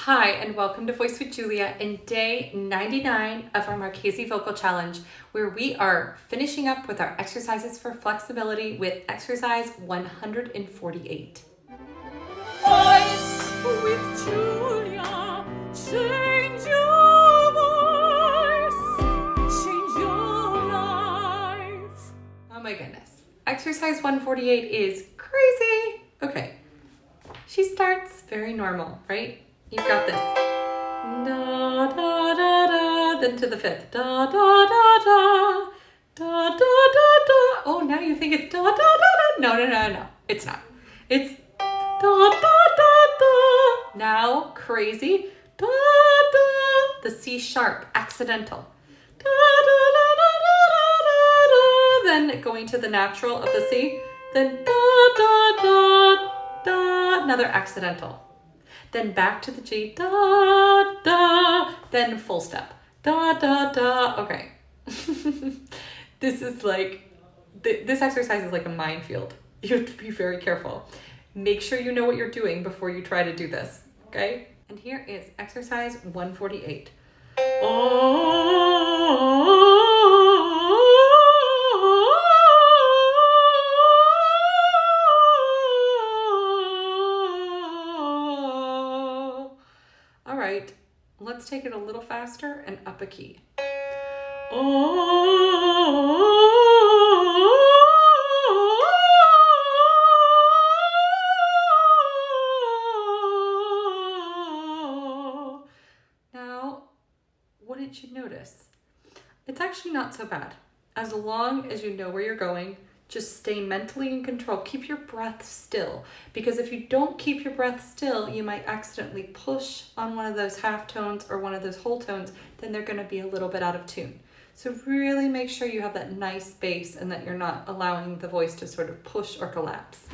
Hi, and welcome to Voice with Julia in day 99 of our Marchesi Vocal Challenge, where we are finishing up with our exercises for flexibility with exercise 148. Voice with Julia, change your voice, change your life. Oh my goodness. Exercise 148 is crazy. Okay, she starts very normal, right? You've got this. Da, da, da, da, then to the fifth. Da, da, da, da, da, da, da, da. Oh, now you think it's da, da, da, da. No. It's not. It's da, da, da, da. Now, crazy. Da, da. The C sharp, accidental. Da, da, da, da, da, da, da. Then going to the natural of the C. Then da, da, da, da. Another accidental. Then back to the G, da, da, then full step, da, da, da. Okay. This is like, this exercise is like a minefield. You have to be very careful. Make sure you know what you're doing before you try to do this, okay? And here is exercise 148. All right, let's take it a little faster and up a key. Now, what did you notice? It's actually not so bad. As long as you know where you're going, just stay mentally in control. Keep your breath still, because if you don't keep your breath still, you might accidentally push on one of those half tones or one of those whole tones, then they're going to be a little bit out of tune. So really make sure you have that nice bass and that you're not allowing the voice to sort of push or collapse.